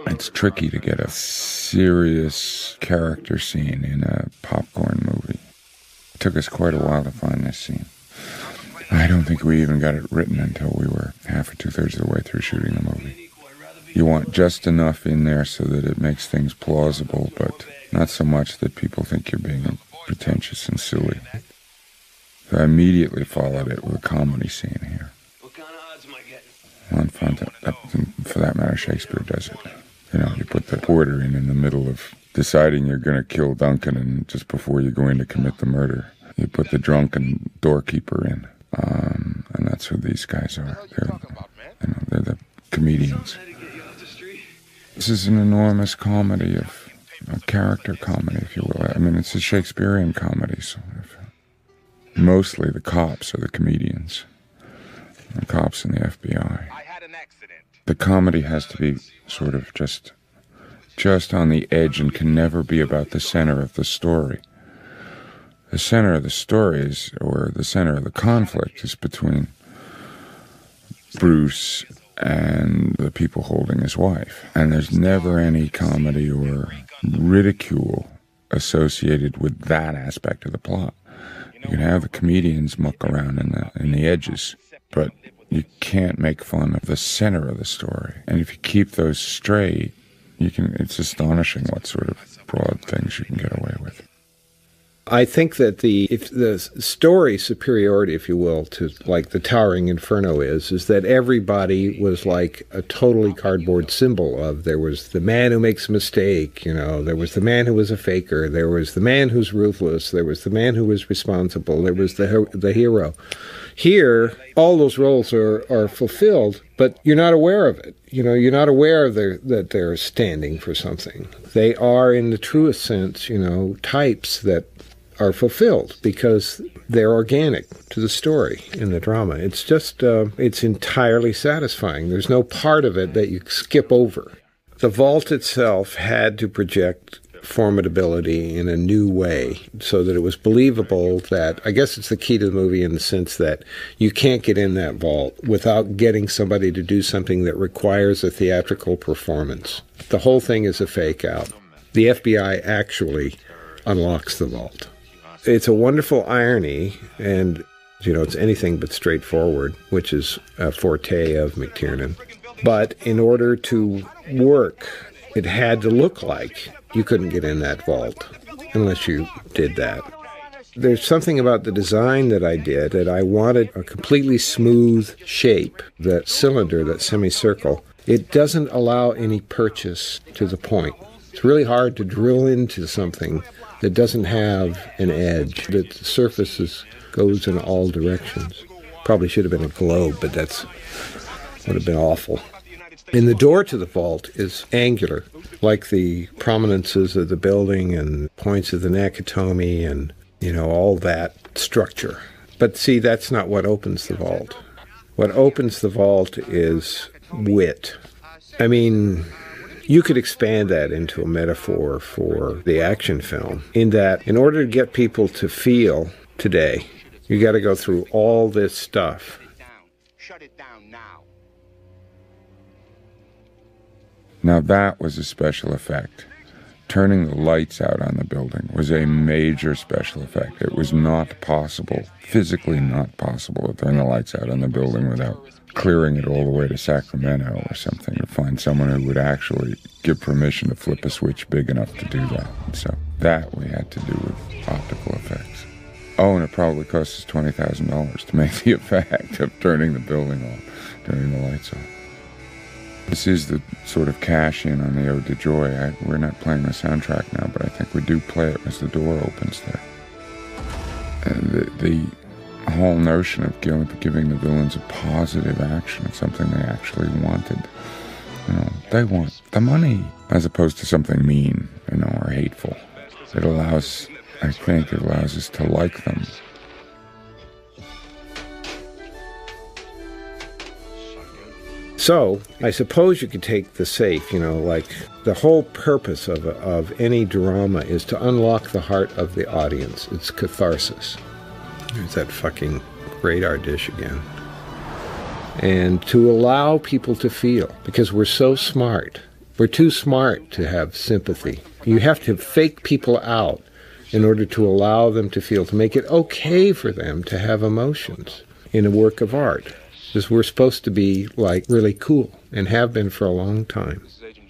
It's tricky to get a serious character scene in a popcorn movie. It took us quite a while to find this scene. I don't think we even got it written until we were half or two-thirds of the way through shooting the movie. You want just enough in there so that it makes things plausible, but not so much that people think you're being pretentious and silly. So I immediately followed it with a comedy scene here. What kind of odds am I getting? On front of, for that matter, Shakespeare does it. You know, you put the porter in the middle of deciding you're going to kill Duncan, and just before you go in to commit the murder, you put the drunken doorkeeper in. And that's who these guys are. They're the comedians. This is an enormous comedy of a character comedy, if you will. I mean, it's a Shakespearean comedy, so mostly the cops are the comedians. The cops and the FBI. The comedy has to be sort of just on the edge and can never be about the center of the story. The center of the story is, or the center of the conflict is between Bruce and the people holding his wife. And there's never any comedy or ridicule associated with that aspect of the plot. You can have the comedians muck around in the edges, but you can't make fun of the center of the story. And if you keep those straight, it's astonishing what sort of broad things you can get away with. I think that if the story superiority, if you will, to like the Towering Inferno is that everybody was like a totally cardboard symbol of, there was the man who makes a mistake, there was the man who was a faker, there was the man who's ruthless, there was the man who was responsible, there was the hero. Here, all those roles are fulfilled, but you're not aware of it. You're not aware that they're standing for something. They are, in the truest sense, types that are fulfilled because they're organic to the story in the drama. It's just, it's entirely satisfying. There's no part of it that you skip over. The vault itself had to project formidability in a new way so that it was believable that, I guess it's the key to the movie in the sense that you can't get in that vault without getting somebody to do something that requires a theatrical performance. The whole thing is a fake out. The FBI actually unlocks the vault. It's a wonderful irony, and, it's anything but straightforward, which is a forte of McTiernan. But in order to work, it had to look like you couldn't get in that vault unless you did that. There's something about the design that I did that I wanted a completely smooth shape, that cylinder, that semicircle. It doesn't allow any purchase to the point. It's really hard to drill into something that doesn't have an edge, that the surface goes in all directions. Probably should have been a globe, but would have been awful. And the door to the vault is angular, like the prominences of the building and points of the Nakatomi and, all that structure. But see, that's not what opens the vault. What opens the vault is wit. I mean, you could expand that into a metaphor for the action film, in that in order to get people to feel today, you got to go through all this stuff. Shut it down now. Now that was a special effect. Turning the lights out on the building was a major special effect. It was not possible, physically not possible, to turn the lights out on the building without clearing it all the way to Sacramento or something, to find someone who would actually give permission to flip a switch big enough to do that. And so that we had to do with optical effects. Oh, and it probably cost us $20,000 to make the effect of turning the building off, turning the lights off. This is the sort of cash-in on the Ode to Joy. We're not playing the soundtrack now, but I think we do play it as the door opens there. And the whole notion of giving the villains a positive action of something they actually wanted. They want the money, as opposed to something mean, or hateful. It allows us to like them. So, I suppose you could take the safe, like the whole purpose of any drama is to unlock the heart of the audience. It's catharsis. There's that fucking radar dish again. And to allow people to feel, because we're so smart We're too smart to have sympathy. You have to fake people out in order to allow them to feel, to make it okay for them to have emotions in a work of art. Because we're supposed to be, like, really cool, and have been for a long time.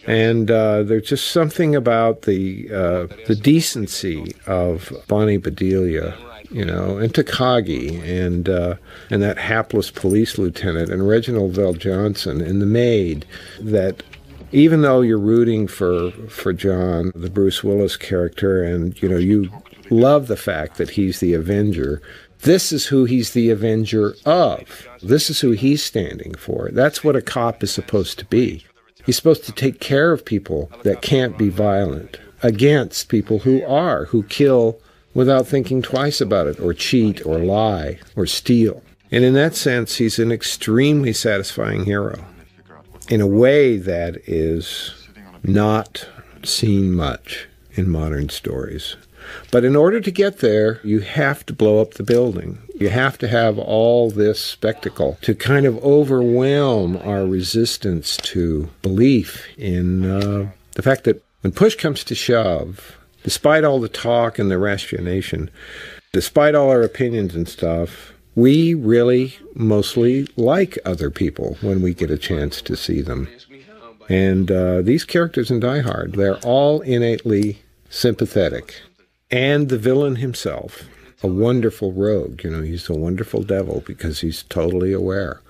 And there's just something about the decency of Bonnie Bedelia, you know, and Takagi, and that hapless police lieutenant, and Reginald VelJohnson, and the maid, that even though you're rooting for John, the Bruce Willis character, and, you know, you love the fact that he's the Avenger, this is who he's the Avenger of. This is who he's standing for. That's what a cop is supposed to be. He's supposed to take care of people that can't be violent against people who kill without thinking twice about it, or cheat, or lie, or steal. And in that sense, he's an extremely satisfying hero in a way that is not seen much in modern stories. But in order to get there, you have to blow up the building. You have to have all this spectacle to kind of overwhelm our resistance to belief in the fact that when push comes to shove, despite all the talk and the rationation, despite all our opinions and stuff, we really mostly like other people when we get a chance to see them. And these characters in Die Hard, they're all innately sympathetic. And the villain himself, a wonderful rogue, you know, he's a wonderful devil because he's totally aware.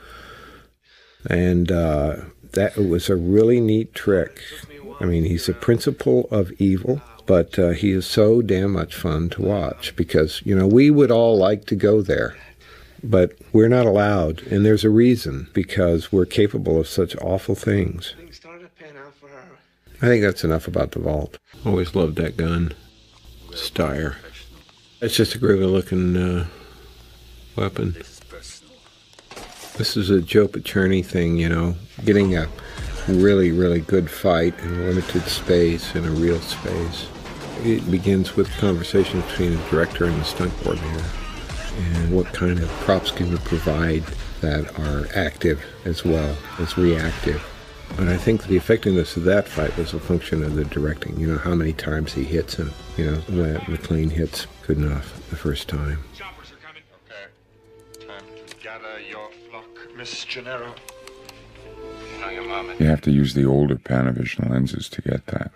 And that was a really neat trick. I mean, he's a principle of evil, but he is so damn much fun to watch because, you know, we would all like to go there. But we're not allowed, and there's a reason, because we're capable of such awful things. I think that's enough about the Vault. Always loved that gun. Steyr. It's just a groovy looking weapon. This is a Joe Pacherny thing, you know, getting a really, really good fight in limited space, in a real space. It begins with conversation between the director and the stunt coordinator. And what kind of props can you provide that are active as well as reactive? And I think the effectiveness of that fight was a function of the directing. You know, how many times he hits him. You know, when McClane hits good enough the first time. Choppers are coming. Okay. Time to gather your flock, Miss Gennaro. You know your mama. You have to use the older Panavision lenses to get that.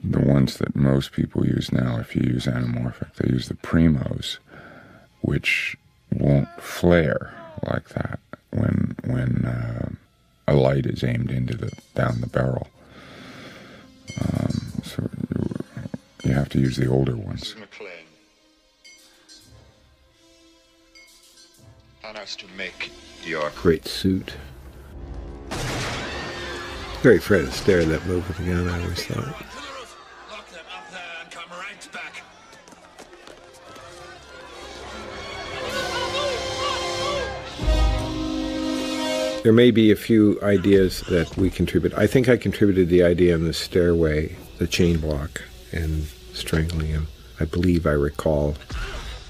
The ones that most people use now, if you use anamorphic, they use the Primos, which won't flare like that when a light is aimed down the barrel. So you have to use the older ones. McClane. On us to make your Great suit. Very Fred Astaire, that move with the gun, I always thought. Lock them up there and come right back. There may be a few ideas that we contribute. I think I contributed the idea on the stairway, the chain block, and strangling him. I believe I recall.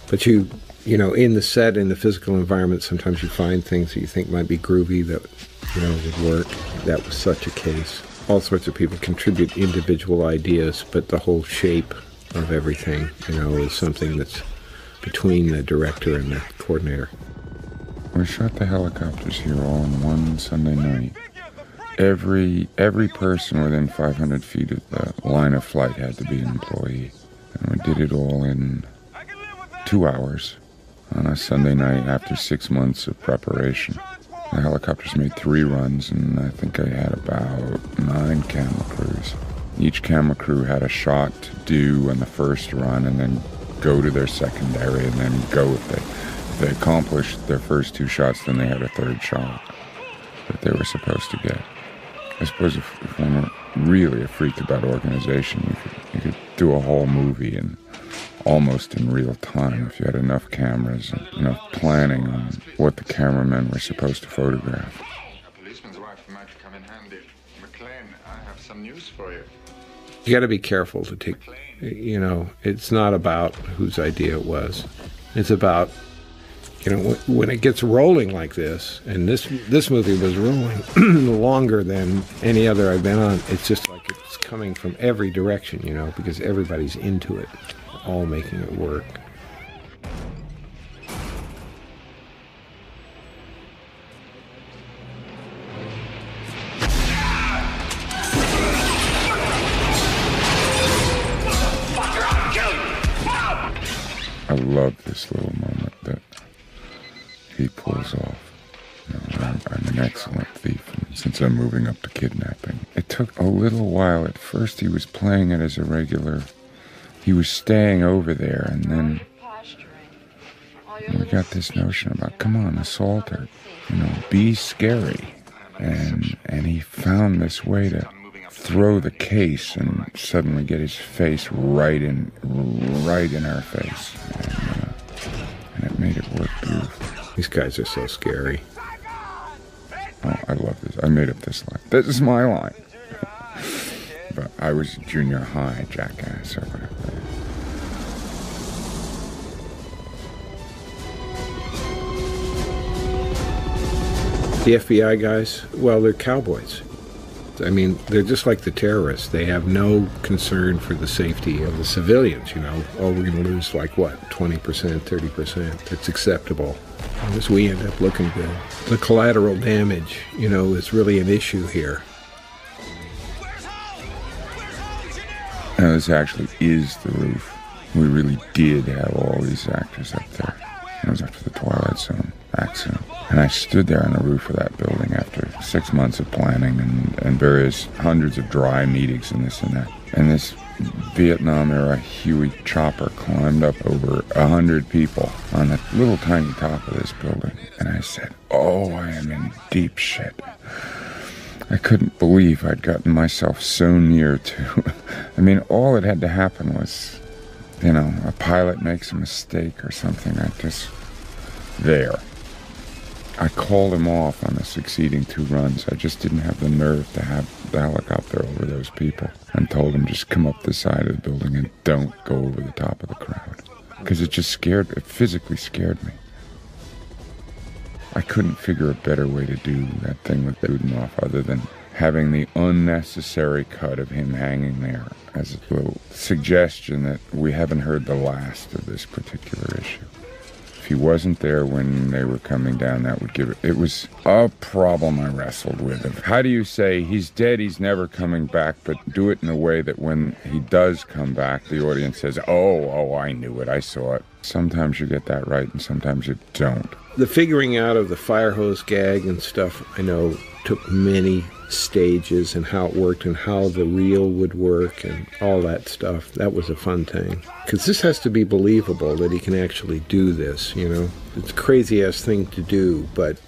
But you know, in the set, in the physical environment, sometimes you find things that you think might be groovy that, you know, would work. That was such a case. All sorts of people contribute individual ideas, but the whole shape of everything, you know, is something that's between the director and the coordinator. We shot the helicopters here all in one Sunday night. Every person within 500 feet of the line of flight had to be an employee. And we did it all in 2 hours on a Sunday night after 6 months of preparation. The helicopters made 3 runs, and I think I had about 9 camera crews. Each camera crew had a shot to do on the first run and then go to their secondary and then go if they accomplished their first 2 shots, then they had a 3rd shot that they were supposed to get. I suppose if one were really a freak about organization, you could do a whole movie and almost in real time if you had enough cameras and enough planning on what the cameramen were supposed to photograph. A policeman's wife might come in handy. McClane, I have some news for you. You got to be careful to take, you know, it's not about whose idea it was. It's about You know, when it gets rolling like this, and this movie was rolling longer than any other I've been on, it's just like it's coming from every direction, you know, because everybody's into it, all making it work. I love this little moment that he pulls off. You know, I'm an excellent thief since I'm moving up to kidnapping. It took a little while. At first he was playing it as a regular. He was staying over there, and then we got this notion about, come on, assault her. You know, be scary. And he found this way to throw the case and suddenly get his face right in our face. And it made it work beautifully. These guys are so scary. Oh, I love this. I made up this line. This is my line. But I was junior high jackass or whatever. The FBI guys, well, they're cowboys. I mean, they're just like the terrorists. They have no concern for the safety of the civilians, you know. Oh, we're going to lose, like, what, 20%, 30%. That's acceptable. As we end up looking good. The collateral damage, you know, is really an issue here. Now, this actually is the roof. We really did have all these actors up there. It was after the Twilight Zone accident. And I stood there on the roof of that building after 6 months of planning and various hundreds of dry meetings and this and that. And this Vietnam-era Huey chopper climbed up over 100 people on the little tiny top of this building. And I said, oh, I am in deep shit. I couldn't believe I'd gotten myself so near to... I mean, all that had to happen was, you know, a pilot makes a mistake or something. There. I called him off on the succeeding 2 runs. I just didn't have the nerve to have the helicopter over those people, and told him just come up the side of the building and don't go over the top of the crowd. Because it physically scared me. I couldn't figure a better way to do that thing with Dudinoff other than having the unnecessary cut of him hanging there as a little suggestion that we haven't heard the last of this particular issue. If he wasn't there when they were coming down, that would give it... It was a problem I wrestled with. How do you say, he's dead, he's never coming back, but do it in a way that when he does come back, the audience says, oh, I knew it, I saw it. Sometimes you get that right, and sometimes you don't. The figuring out of the fire hose gag and stuff, I know, took many stages and how it worked and how the reel would work and all that stuff. That was a fun thing. Because this has to be believable that he can actually do this, you know. It's a crazy-ass thing to do, but,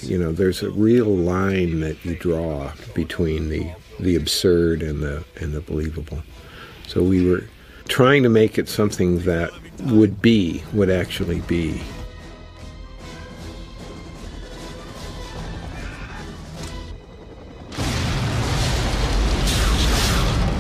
you know, there's a real line that you draw between the absurd and the believable. So we were trying to make it something that would actually be.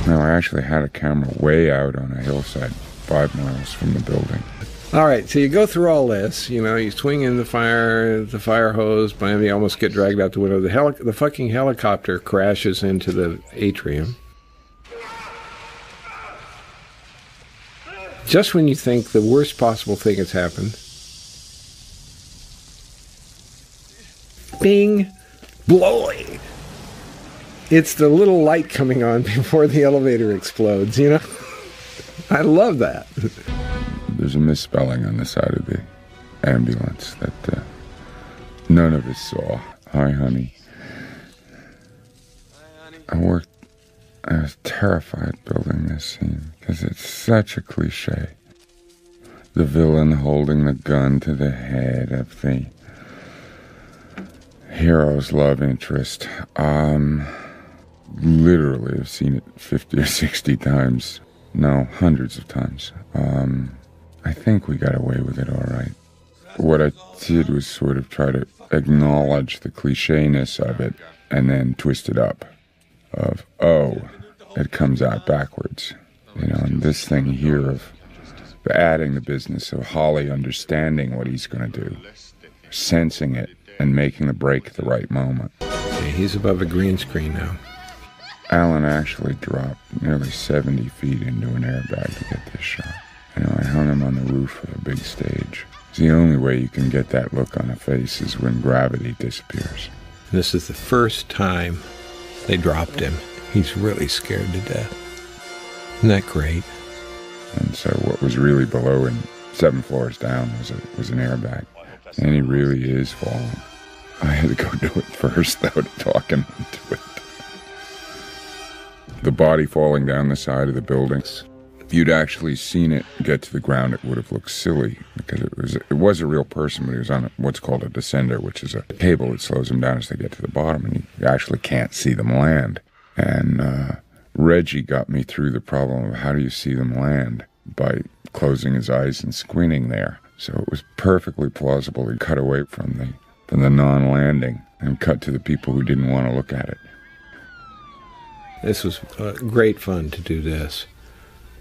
No, I actually had a camera way out on a hillside 5 miles from the building. All right, so you go through all this, you know, you swing in the fire hose, bam, you almost get dragged out the window. The fucking helicopter crashes into the atrium. Just when you think the worst possible thing has happened, bing, blowy. It's the little light coming on before the elevator explodes, you know? I love that. There's a misspelling on the side of the ambulance that none of us saw. Hi, honey. I was terrified building this scene because it's such a cliche. The villain holding the gun to the head of the hero's love interest. Literally, I've seen it 50 or 60 times. No, hundreds of times. I think we got away with it all right. What I did was sort of try to acknowledge the clichéness of it and then twist it up. It comes out backwards. You know, and this thing here of adding the business of Holly understanding what he's going to do, sensing it, and making the break at the right moment. Yeah, he's above a green screen now. Alan actually dropped nearly 70 feet into an airbag to get this shot. I hung him on the roof of a big stage. It's the only way you can get that look on a face is when gravity disappears. This is the first time they dropped him. He's really scared to death. Isn't that great? And so what was really below him, 7 floors down, was an airbag. And he really is falling. I had to go do it first, though, to talk him into it. The body falling down the side of the building. If you'd actually seen it get to the ground, it would have looked silly, because it was a real person, but he was on what's called a descender, which is a cable that slows them down as they get to the bottom, and you actually can't see them land. And Reggie got me through the problem of how do you see them land by closing his eyes and squinting there. So it was perfectly plausible to cut away from the non-landing and cut to the people who didn't want to look at it. This was great fun to do this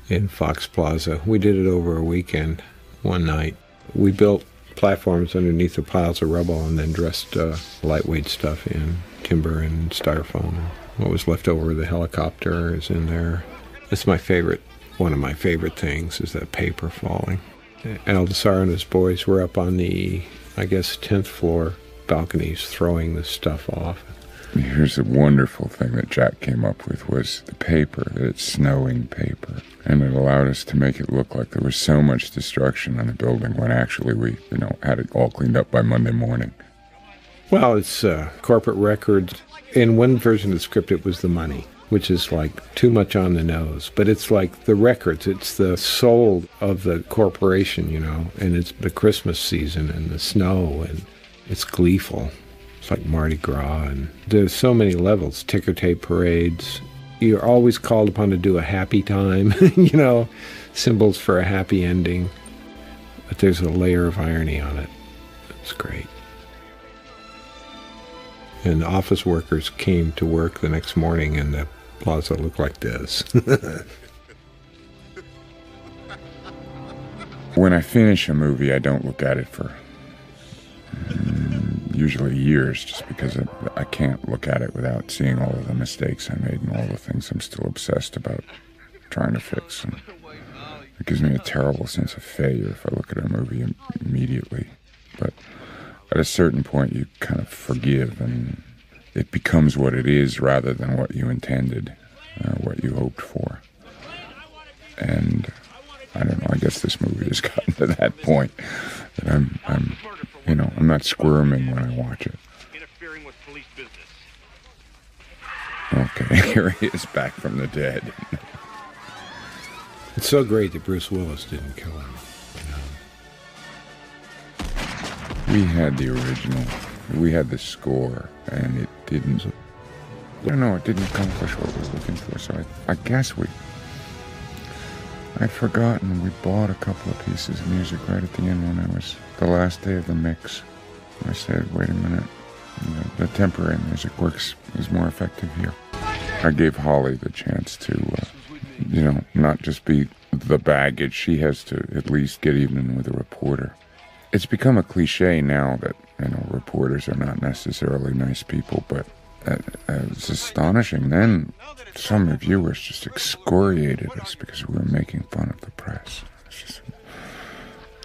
in Fox Plaza. We did it over a weekend, one night. We built platforms underneath the piles of rubble and then dressed lightweight stuff in timber and styrofoam. What was left over of the helicopter is in there. It's my favorite. One of my favorite things is that paper falling. Aldisar and his boys were up on the, I guess, 10th floor balconies throwing this stuff off. Here's the wonderful thing that Jack came up with was the paper, that it's snowing paper. And it allowed us to make it look like there was so much destruction on the building when actually we, had it all cleaned up by Monday morning. Well, it's corporate records. In one version of the script, it was the money, which is like too much on the nose. But it's like the records. It's the soul of the corporation, and it's the Christmas season and the snow, and it's gleeful. It's like Mardi Gras, and there's so many levels. Ticker tape parades. You're always called upon to do a happy time, symbols for a happy ending. But there's a layer of irony on it. It's great. And office workers came to work the next morning, and the plaza looked like this. When I finish a movie, I don't look at it for usually years, just because I can't look at it without seeing all of the mistakes I made and all the things I'm still obsessed about trying to fix. And it gives me a terrible sense of failure if I look at a movie immediately. But at a certain point, you kind of forgive, and it becomes what it is rather than what you intended, what you hoped for. And I don't know, I guess this movie has gotten to that point that I'm not squirming when I watch it. Interfering with police business. Okay, here he is back from the dead. It's so great that Bruce Willis didn't kill him. We had the original, we had the score, and it didn't, it didn't accomplish what we were looking for, so I guess I'd forgotten we bought a couple of pieces of music right at the end when it was the last day of the mix. I said, wait a minute, the temporary music is more effective here. I gave Holly the chance to, not just be the baggage. She has to at least get even with a reporter. It's become a cliche now that, reporters are not necessarily nice people, but it's astonishing. Then some reviewers just excoriated us because we were making fun of the press.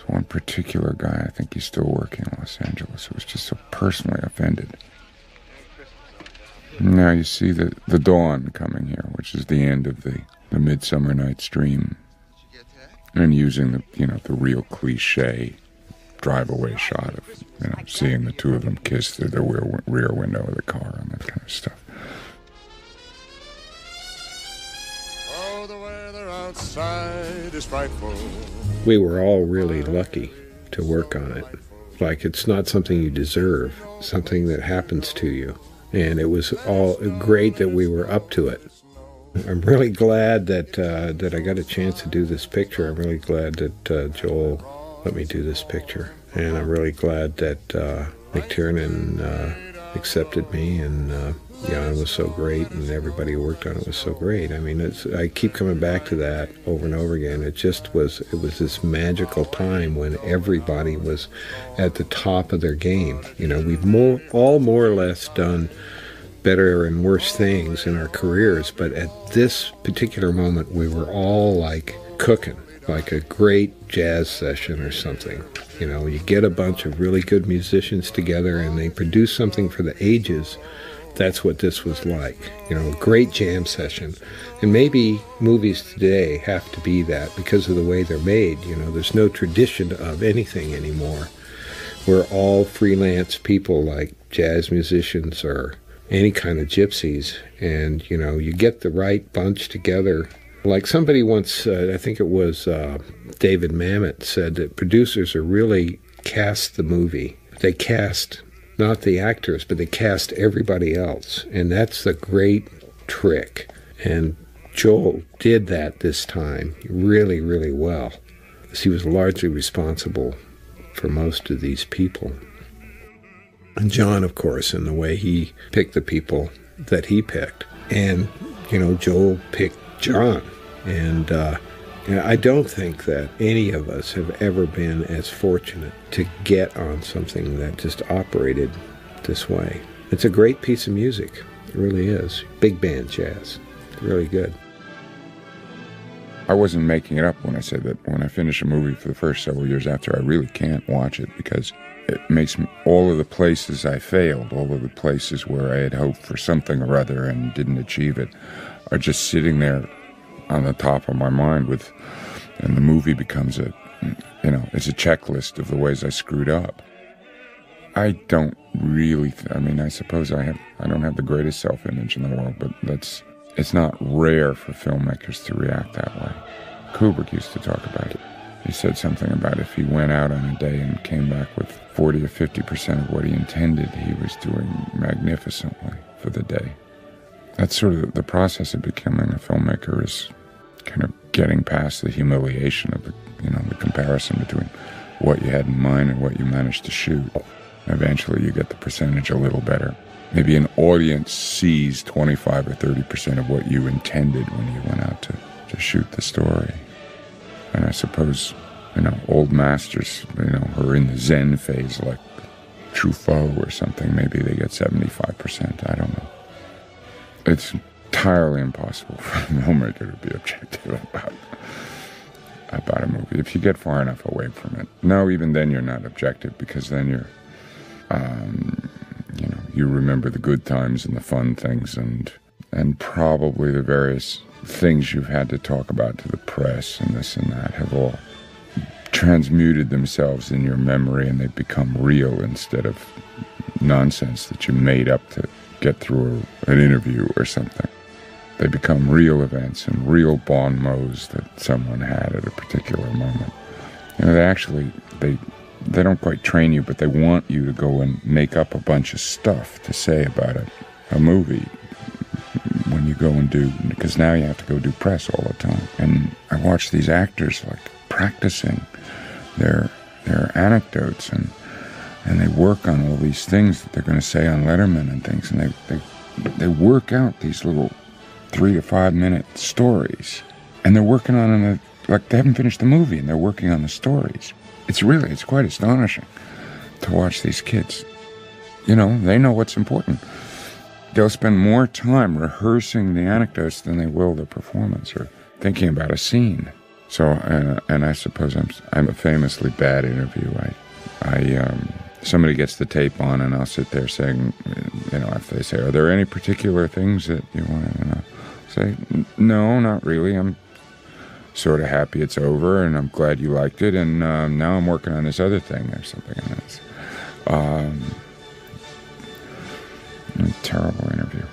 One particular guy, I think he's still working in Los Angeles, who was just so personally offended. Now you see the dawn coming here, which is the end of the Midsummer Night's Dream, and using the real cliche drive-away shot of seeing the two of them kiss through the rear window of the car and that kind of stuff. Oh, the weather outside is frightful. We were all really lucky to work on it. Like, it's not something you deserve, something that happens to you. And it was all great that we were up to it. I'm really glad that I got a chance to do this picture. I'm really glad that Joel let me do this picture. And I'm really glad that McTiernan accepted me and Jan was so great, and everybody who worked on it was so great. I mean, I keep coming back to that over and over again. It was this magical time when everybody was at the top of their game. You know, we've all more or less done better and worse things in our careers, but at this particular moment, we were all like cooking, like a great jazz session or something. You know, you get a bunch of really good musicians together and they produce something for the ages. That's what this was like, you know, a great jam session. And maybe movies today have to be that because of the way they're made. You know, there's no tradition of anything anymore. We're all freelance people like jazz musicians or any kind of gypsies. And, you know, you get the right bunch together. Like somebody once, I think it was David Mamet, said that producers are really cast the movie. They cast not the actors, but they cast everybody else. And that's the great trick. And Joel did that this time really, really well. He was largely responsible for most of these people. And John, of course, in the way he picked the people that he picked. And, you know, Joel picked John. And I don't think that any of us have ever been as fortunate to get on something that just operated this way. It's a great piece of music. It really is. Big band jazz. Really good. I wasn't making it up when I said that when I finish a movie for the first several years after, I really can't watch it because it makes me, all of the places I failed, all of the places where I had hoped for something or other and didn't achieve it, are just sitting there on the top of my mind and the movie becomes it's a checklist of the ways I screwed up. I don't really, I suppose I don't have the greatest self-image in the world, but it's not rare for filmmakers to react that way. Kubrick used to talk about it. He said something about if he went out on a day and came back with 40 or 50% of what he intended, he was doing magnificently for the day. That's sort of the process of becoming a filmmaker, is kind of getting past the humiliation of the comparison between what you had in mind and what you managed to shoot. Eventually you get the percentage a little better. Maybe an audience sees 25 or 30% of what you intended when you went out to shoot the story. And I suppose, old masters, who are in the Zen phase like Truffaut or something, maybe they get 75%, I don't know. It's entirely impossible for a filmmaker to be objective about a movie if you get far enough away from it. No, even then you're not objective, because then you're, you remember the good times and the fun things and probably the various things you've had to talk about to the press and this and that have all transmuted themselves in your memory, and they've become real instead of nonsense that you made up to get through an interview or something. They become real events and real bon mots that someone had at a particular moment. They don't quite train you, but they want you to go and make up a bunch of stuff to say about a movie when you go and do, because now you have to go do press all the time. And I watch these actors like practicing their anecdotes and they work on all these things that they're going to say on Letterman and things, and they work out these little 3 to 5 minute stories, and they're working on them like they haven't finished the movie, and they're working on the stories. It's quite astonishing to watch these kids. They know what's important. They'll spend more time rehearsing the anecdotes than they will the performance or thinking about a scene. So, and I suppose I'm a famously bad interviewer. Somebody gets the tape on, and I'll sit there saying, if they say, "Are there any particular things that you want to say?" No, not really. I'm sort of happy it's over, and I'm glad you liked it, and now I'm working on this other thing or something. And it's a terrible interview.